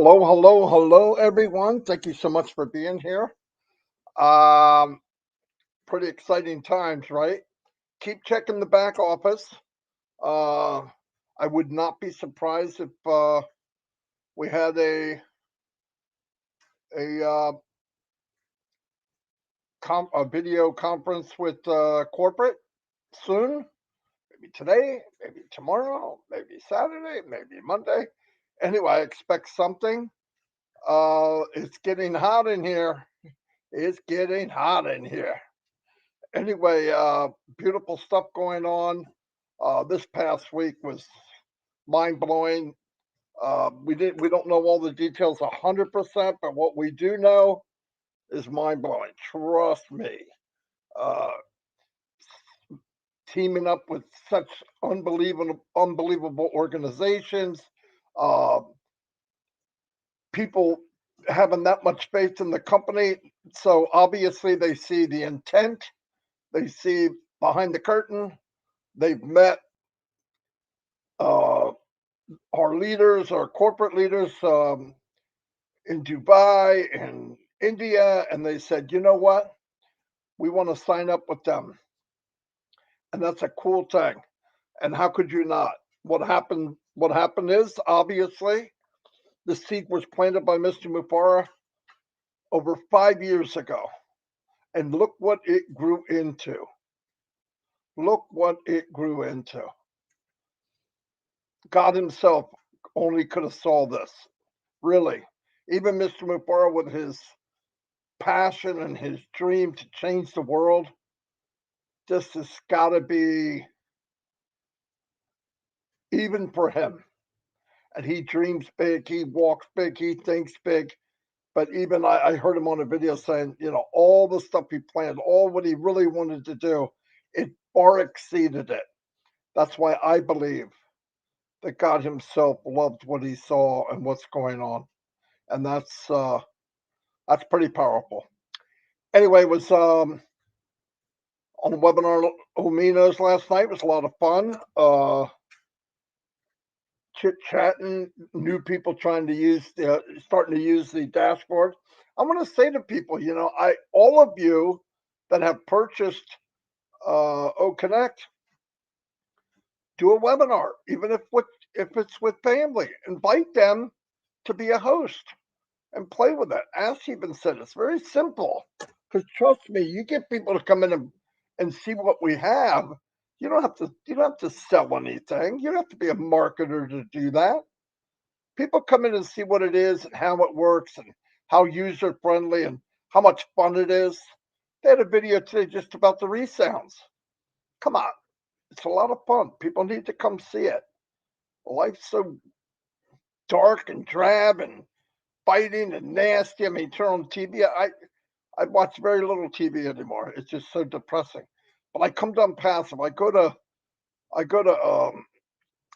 Hello, hello, hello, everyone. Thank you so much for being here. Um, Pretty exciting times, right? Keep checking the back office. Uh, I would not be surprised if we had a a video conference with corporate soon. Maybe today, maybe tomorrow, maybe Saturday, maybe Monday. Anyway, I expect something. It's getting hot in here. It's getting hot in here. Anyway, beautiful stuff going on. This past week was mind blowing. We don't know all the details 100%, but what we do know is mind blowing. Trust me. Uh, Teaming up with such unbelievable organizations, uh, people having that much faith in the company. So obviously they see the intent. They see behind the curtain. They've met uh, our leaders, our corporate leaders in Dubai and India, and they said, you know what? We want to sign up with them. And that's a cool thing. And how could you not? What happened is obviously the seed was planted by Mr. Mufara over 5 years ago. And look what it grew into. Look what it grew into. God himself only could have saw this. Really. Even Mr. Mufara with his passion and his dream to change the world, this has got to be even for him. And he dreams big, he walks big, he thinks big. But even I heard him on a video saying, all the stuff he planned, all what he really wanted to do, it far exceeded it. That's why I believe that God himself loved what he saw and what's going on. And that's pretty powerful. Anyway, it was on a webinar Ominos last night. It was a lot of fun. Chit chatting, new people trying to starting to use the dashboard. I want to say to people, all of you that have purchased O Connect, do a webinar, even if it's with family. Invite them to be a host and play with it. As even said, it's very simple. Because trust me, you get people to come in and see what we have. You don't have to sell anything. You don't have to be a marketer to do that. People come in and see what it is and how it works and how user friendly and how much fun it is. They had a video today just about the resounds. Come on, it's a lot of fun. People need to come see it. Life's so dark and drab and fighting and nasty. I mean, turn on TV. I watch very little TV anymore. It's just so depressing. But I come to Unpassive. I go to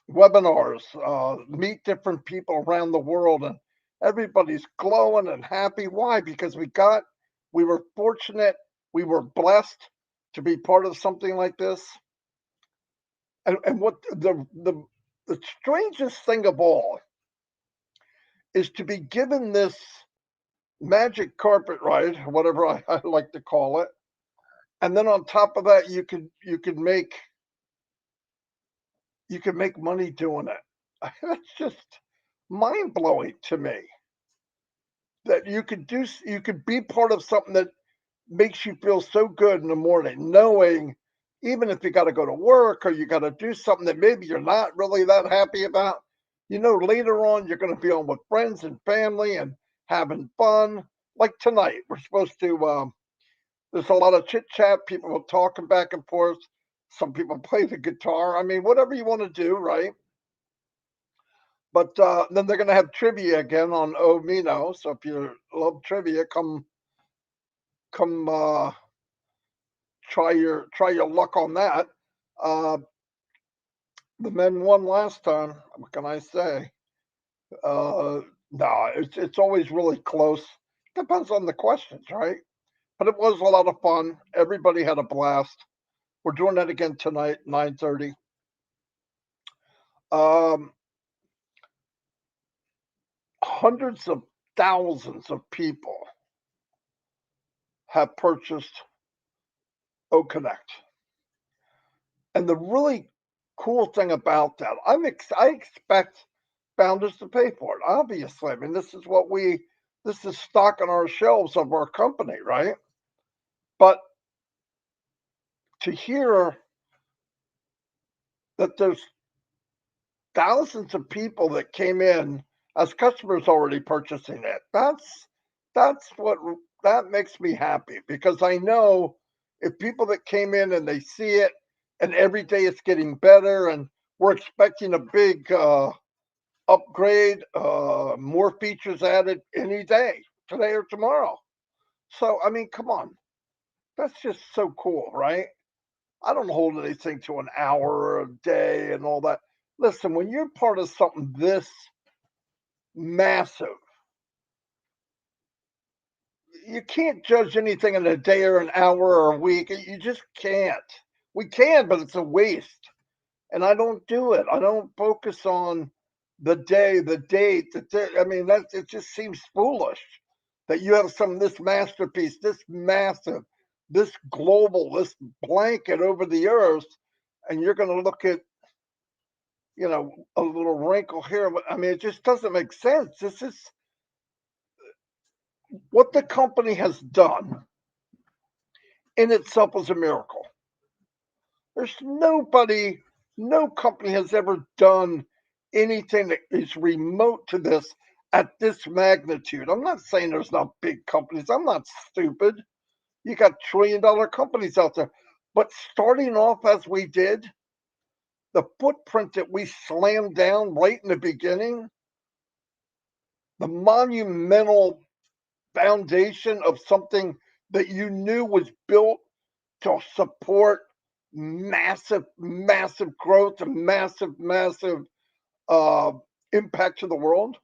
webinars, meet different people around the world, and everybody's glowing and happy. Why? Because we were fortunate, we were blessed to be part of something like this. And what the strangest thing of all is to be given this magic carpet ride, whatever I like to call it, and then on top of that, you can make money doing it. That's just mind blowing to me that you could be part of something that makes you feel so good in the morning, knowing even if you got to go to work or you got to do something that maybe you're not really that happy about, later on you're going to be on with friends and family and having fun. Like tonight, we're supposed to. There's a lot of chit chat, people are talking back and forth. Some people play the guitar. I mean, whatever you want to do, right? But then they're going to have trivia again on Omino. So if you love trivia, come try your luck on that. Uh, the men won last time. What can I say? No, it's always really close. Depends on the questions, right? But it was a lot of fun. Everybody had a blast. We're doing that again tonight, 9:30. Um, hundreds of thousands of people have purchased OConnect. And the really cool thing about that, I expect founders to pay for it, obviously. I mean, this is stock on our shelves of our company, right? But to hear that there's thousands of people that came in as customers already purchasing it, that's what that makes me happy, because I know if people that came in and they see it and every day it's getting better and we're expecting a big upgrade, more features added any day, today or tomorrow. So, I mean, come on. That's just so cool, right? I don't hold anything to an hour or a day and all that. Listen, when you're part of something this massive, you can't judge anything in a day or an hour or a week. You just can't. We can, but it's a waste. And I don't do it. I don't focus on the day, the date, I mean, it just seems foolish that you have this masterpiece, this massive, this global, this blanket over the earth, and you're going to look at, a little wrinkle here. I mean, it just doesn't make sense. This is what the company has done in itself is a miracle. There's no company has ever done anything that is remote to this at this magnitude. I'm not saying there's not big companies. I'm not stupid. You got $1 trillion companies out there. But starting off as we did, the footprint that we slammed down right in the beginning, the monumental foundation of something that you knew was built to support massive, massive growth and massive uh, impact to the world.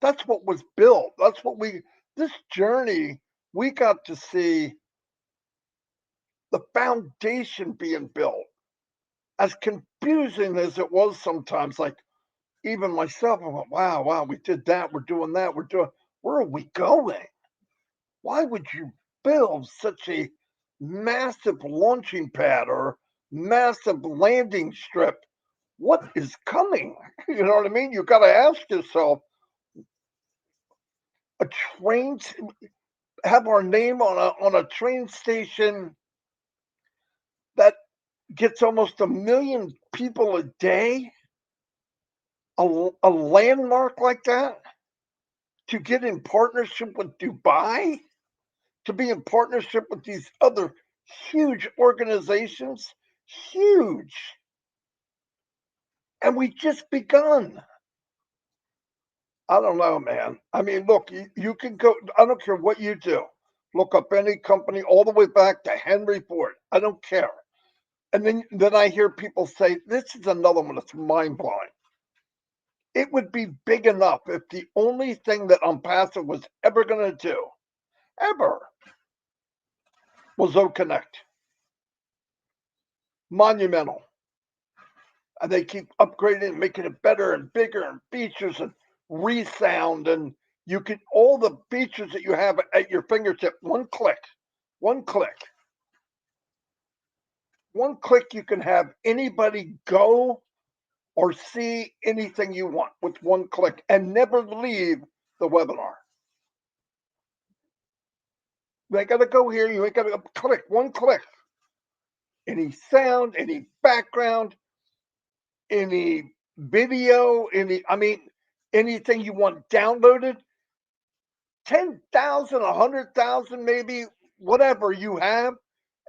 That's what was built. This journey, we got to see the foundation being built. As confusing as it was sometimes, like even myself, I went, wow, we did that. We're doing that. Where are we going? Why would you build such a massive launching pad or massive landing strip? What is coming? You know what I mean? You got to ask yourself, a train, have our name on a train station that gets almost 1 million people a day, a landmark like that, to get in partnership with Dubai, to be in partnership with these other huge organizations, huge. And we just begun. I don't know, man. I mean, look, you can go, I don't care what you do. Look up any company all the way back to Henry Ford. I don't care. And then I hear people say, this is another one that's mind blowing. It would be big enough if the only thing that ONPASSIVE was ever going to do, ever, was OConnect. Monumental. And they keep upgrading and making it better and bigger and features and resound, and you can all the features that you have at your fingertip, one click. You can have anybody go or see anything you want with one click and never leave the webinar. You ain't got to go here. You ain't got to click, one click. Any sound, any background, any video, anything you want downloaded, 10,000, 100,000, maybe, whatever you have,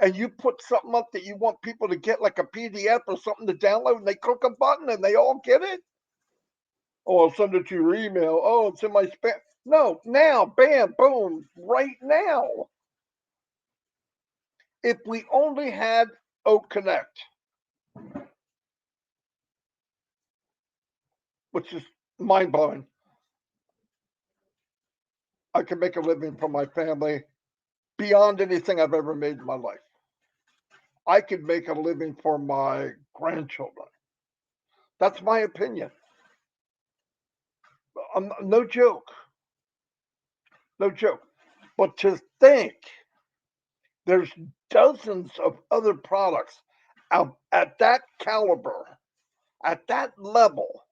and you put something up that you want people to get, like a PDF or something to download, and they click a button and they all get it. Oh, I'll send it to your email. Oh, it's in my spam. No, now, bam, boom, right now. If we only had OConnect, which is mind blowing, I could make a living for my family beyond anything I've ever made in my life. I could make a living for my grandchildren. That's my opinion. No joke. No joke. But to think there's dozens of other products out at that caliber, at that level,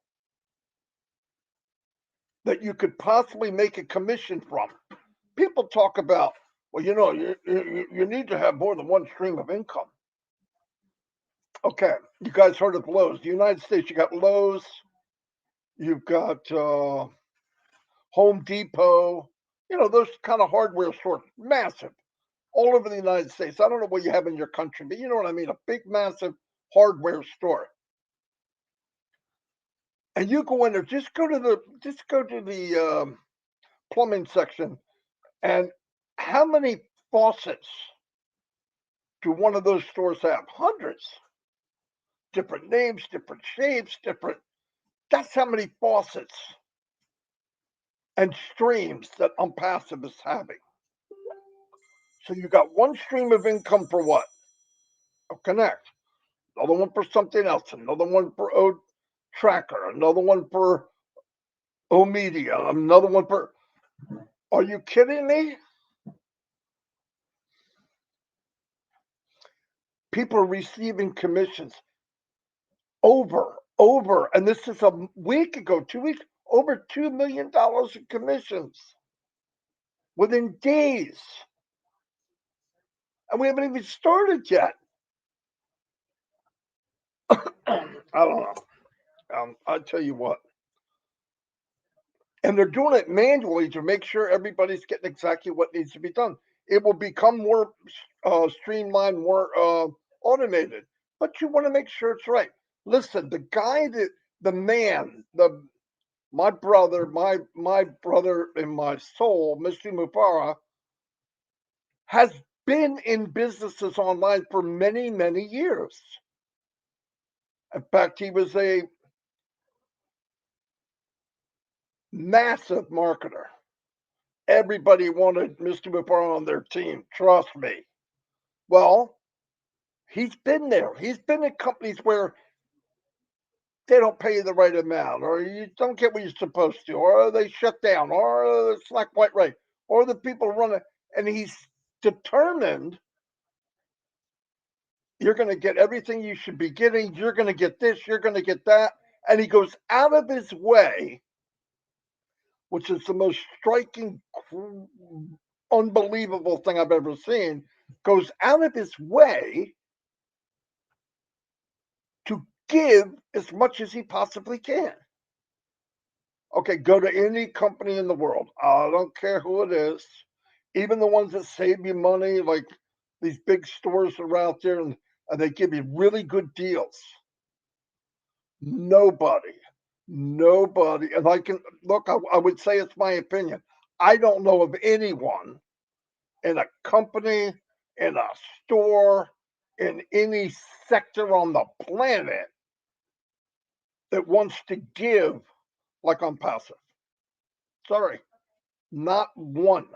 that you could possibly make a commission from. People talk about, well, you need to have more than one stream of income. Okay, you guys heard of Lowe's. The United States, you got Lowe's, you've got Home Depot, those kind of hardware stores, massive, all over the United States. I don't know what you have in your country, but you know what I mean, a big, massive hardware store. And you go in there, just go to the plumbing section, and how many faucets do one of those stores have? Hundreds. Different names, different shapes, different. That's how many faucets and streams that ONPASSIVE is having. So you got one stream of income for what? A Connect. Another one for something else. Another one for O Tracker. Another one for O Media. Another one for. Are you kidding me? People are receiving commissions over, and this is a week ago, 2 weeks, over $2 million in commissions within days. And we haven't even started yet. I don't know. I tell you what. And they're doing it manually to make sure everybody's getting exactly what needs to be done. It will become more streamlined, more automated, but you want to make sure it's right. Listen, the man, my brother, my brother in my soul, Mr. Mufara, has been in businesses online for many, many years. In fact, he was a massive marketer. Everybody wanted Mr. Mufara on their team. Trust me. Well, he's been there. He's been in companies where they don't pay you the right amount, or you don't get what you're supposed to, or they shut down, or it's not quite right, or the people run it. And he's determined you're going to get everything you should be getting. You're going to get this, you're going to get that. And he goes out of his way, which is the most striking, unbelievable thing I've ever seen, goes out of his way to give as much as he possibly can. Okay, go to any company in the world. I don't care who it is, even the ones that save you money, like these big stores are out there and they give you really good deals. Nobody, and I can look, I would say it's my opinion. I don't know of anyone in a company, in a store, in any sector on the planet that wants to give like ONPASSIVE. Sorry, not one.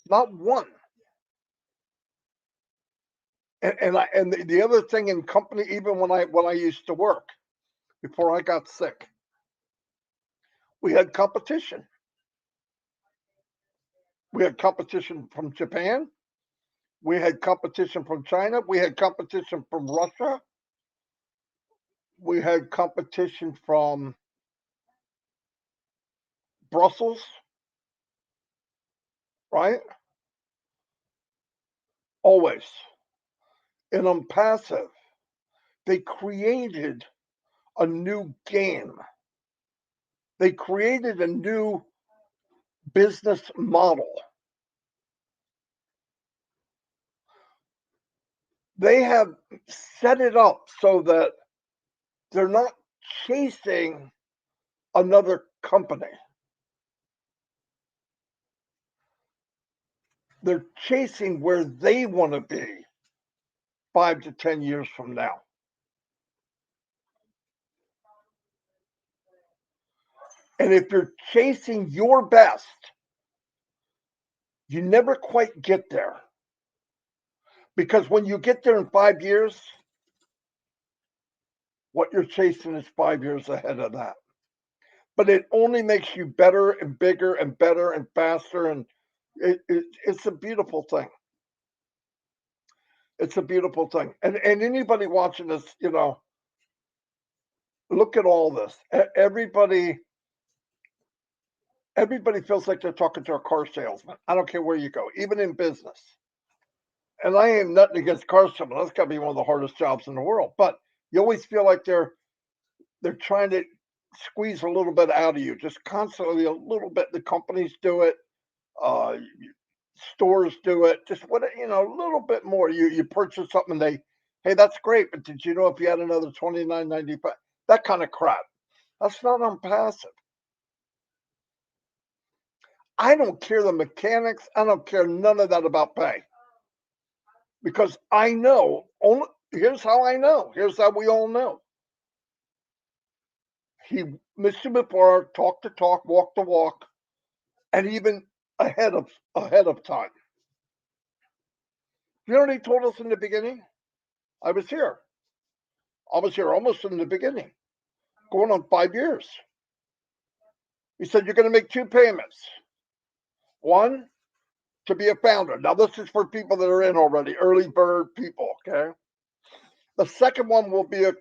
Not one. And the other thing in company, even when I used to work before I got sick, we had competition. We had competition from Japan. We had competition from China. We had competition from Russia. We had competition from Brussels, right? Always. And ONPASSIVE, they created a new game. They created a new business model. They have set it up so that they're not chasing another company. They're chasing where they want to be 5 to 10 years from now. And if you're chasing your best, you never quite get there. Because when you get there in 5 years, what you're chasing is 5 years ahead of that. but it only makes you better and bigger and better and faster. And it's a beautiful thing. It's a beautiful thing. And anybody watching this, look at all this. Everybody feels like they're talking to a car salesman. I don't care where you go, even in business. And I ain't nothing against car salesmen. That's got to be one of the hardest jobs in the world. But you always feel like they're trying to squeeze a little bit out of you, just constantly a little bit. The companies do it, uh, stores do it, just a little bit more. You purchase something, and hey, that's great, but did you know if you had another 29.95, that kind of crap? That's not unpassive. I don't care the mechanics. I don't care none of that about pay because I know. Here's how I know. Here's how we all know. He Mr. before, talk the talk, walk the walk, and even ahead of time. You know what he told us in the beginning? I was here. I was here almost in the beginning, going on 5 years. He said, you're going to make two payments. One, to be a founder. Now, this is for people that are in already, early bird people, okay? The second one will be a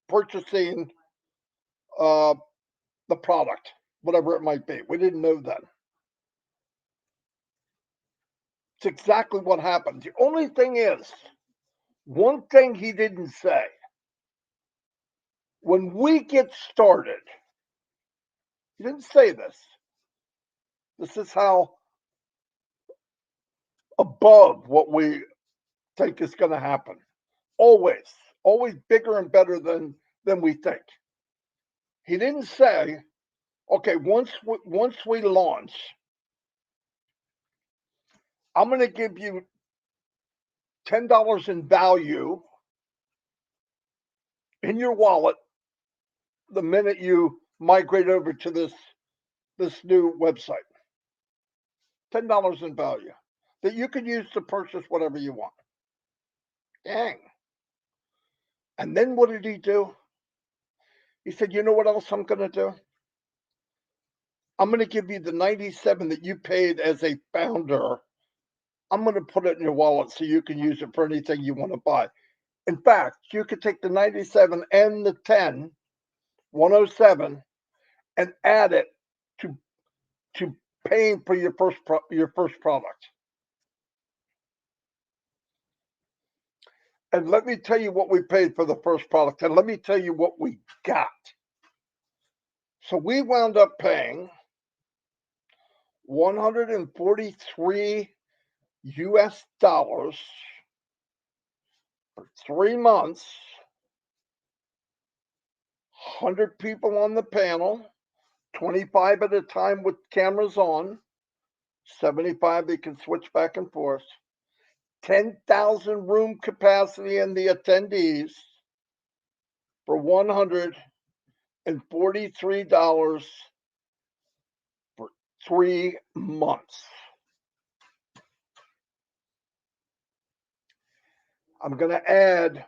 purchasing uh, the product, whatever it might be. We didn't know then. It's exactly what happened. The only thing is, one thing he didn't say, when we get started, he didn't say this. This is how above what we think is going to happen. Always, always bigger and better than we think. He didn't say, okay, once we launch, I'm going to give you $10 in value in your wallet the minute you migrate over to this new website. $10 in value that you can use to purchase whatever you want. Dang. And then what did he do? He said, you know what else I'm going to do? I'm going to give you the 97 that you paid as a founder. I'm going to put it in your wallet so you can use it for anything you want to buy. In fact, you could take the 97 and the 107, and add it to paying for your first product. And let me tell you what we paid for the first product, and let me tell you what we got. So we wound up paying 143 US dollars for 3 months, 100 people on the panel, 25 at a time with cameras on, 75 they can switch back and forth, 10,000 room capacity in the attendees for $143 for 3 months. I'm going to add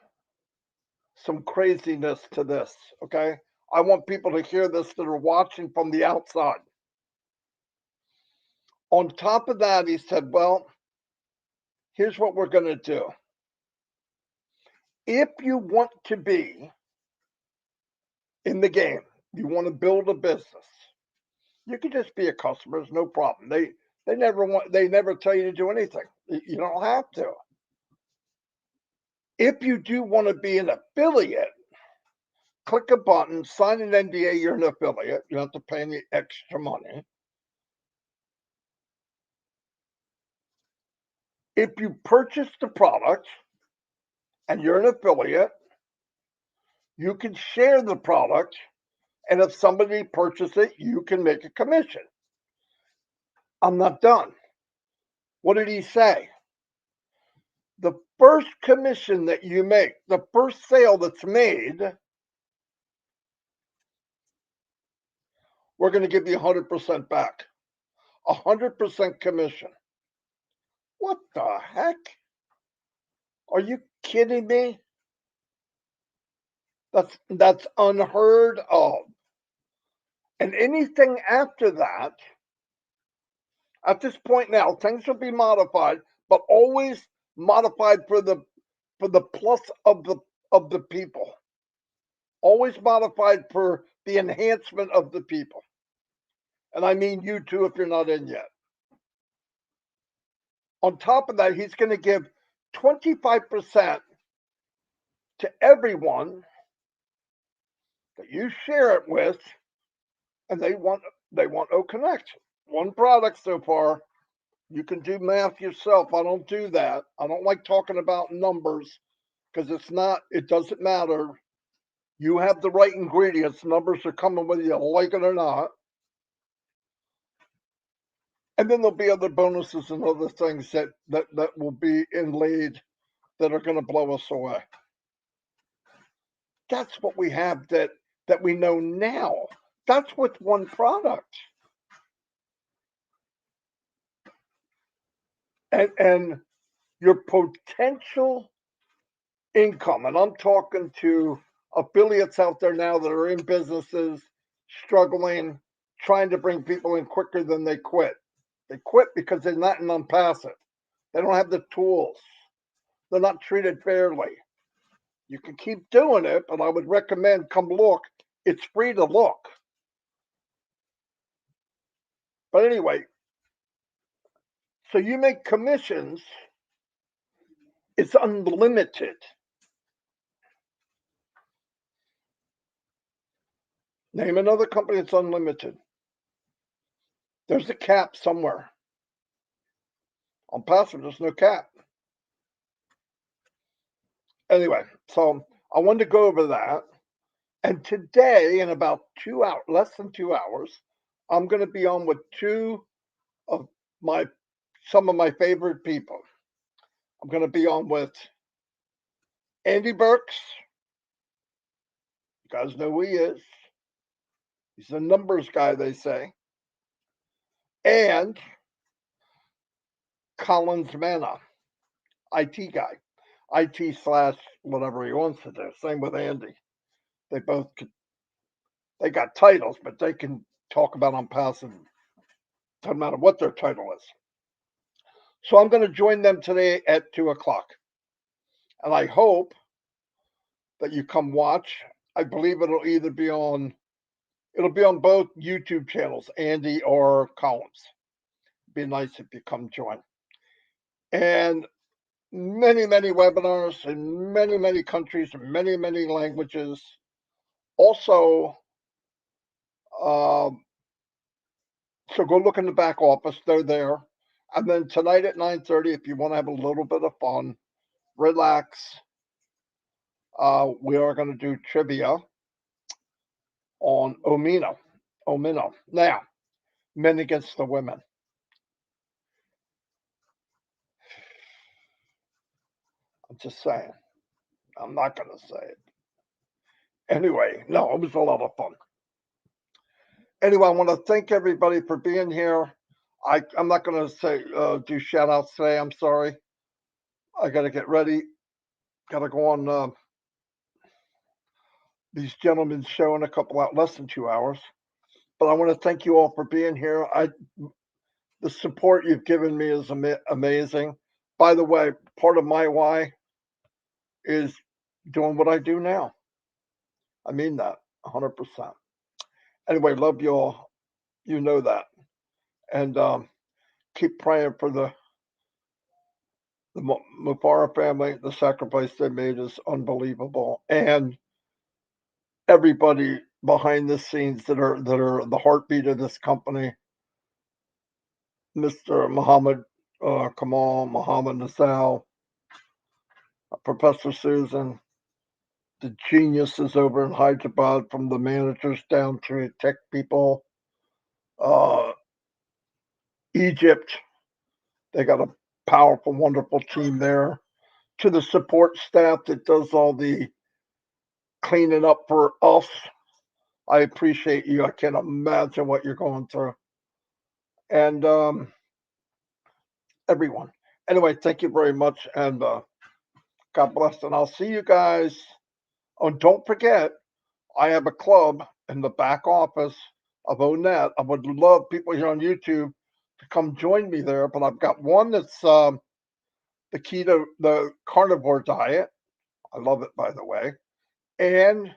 some craziness to this, okay? I want people to hear this that are watching from the outside. On top of that, he said, well, here's what we're going to do. If you want to be in the game, you want to build a business, you can just be a customer. It's no problem. They never tell you to do anything. You don't have to. If you do want to be an affiliate, click a button, sign an NDA, you're an affiliate. You don't have to pay any extra money. If you purchase the product and you're an affiliate, you can share the product, and if somebody purchases it, you can make a commission. I'm not done. What did he say? The first commission that you make, the first sale that's made, we're going to give you 100% back. 100% commission. What the heck? Are you kidding me? That's unheard of. And anything after that, at this point now, things will be modified, but always modified for the plus of the people. Always modified for the enhancement of the people. And I mean you too if you're not in yet. On top of that, he's going to give 25% to everyone that you share it with, and they want OConnect. One product so far. You can do math yourself. I don't do that. I don't like talking about numbers because it doesn't matter. You have the right ingredients. Numbers are coming whether you like it or not. And then there'll be other bonuses and other things that will be inlaid that are going to blow us away. That's what we have that we know now. That's with one product. And your potential income, and I'm talking to affiliates out there now that are in businesses, struggling, trying to bring people in quicker than they quit. They quit because they're not in ONPASSIVE. They don't have the tools. They're not treated fairly. You can keep doing it, but I would recommend come look. It's free to look. But anyway, so you make commissions. It's unlimited. Name another company that's unlimited. There's a cap somewhere. ONPASSIVE, there's no cap. Anyway, so I wanted to go over that. And today, in about 2 hours, less than 2 hours, I'm going to be on with some of my favorite people. I'm going to be on with Andy Burks. You guys know who he is. He's a numbers guy, they say. And Collins Manna, IT guy. IT / whatever he wants to do. Same with Andy. They got titles, but they can talk about ONPASSIVE. Doesn't matter what their title is. So I'm going to join them today at 2 o'clock. And I hope that you come watch. I believe it'll be on both YouTube channels, Andy or Collins. It'd be nice if you come join. And many, many webinars in many, many countries, many, many languages. Also, so go look in the back office. They're there. And then tonight at 9:30, if you want to have a little bit of fun, relax, we are going to do trivia on Omino. Now, men against the women. I'm just saying. I'm not going to say it. Anyway, no, it was a lot of fun. Anyway, I want to thank everybody for being here. I'm not going to say do shout outs today. I'm sorry. I got to get ready. Got to go on these gentlemen's show in a couple out less than 2 hours. But I want to thank you all for being here. The support you've given me is amazing. By the way, part of my why is doing what I do now. I mean that 100%. Anyway, love you all. You know that. And keep praying for the Mufara family. The sacrifice they made is unbelievable. And everybody behind the scenes that are the heartbeat of this company. Mr. Muhammad Kamal, Muhammad Nasal, Professor Susan, the geniuses over in Hyderabad, from the managers down to tech people. Egypt, they got a powerful, wonderful team there. To the support staff that does all the cleaning up for us, I appreciate you. I can't imagine what you're going through. And everyone. Anyway, thank you very much, and God bless. And I'll see you guys. Oh, don't forget, I have a club in the back office of ONET. I would love people here on YouTube to come join me there, but I've got one that's the keto, the carnivore diet. I love it, by the way. And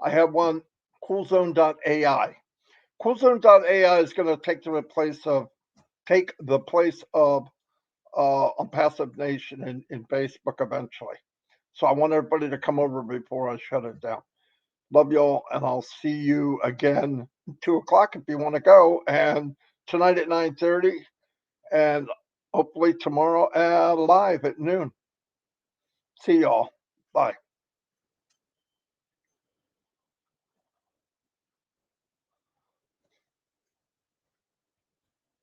I have one, CoolZone.ai. CoolZone.ai is going to take the place of ONPASSIVE Nation in Facebook eventually. So I want everybody to come over before I shut it down. Love y'all, and I'll see you again 2 o'clock if you want to go, and tonight at 9:30, and hopefully tomorrow live at noon. See y'all. Bye.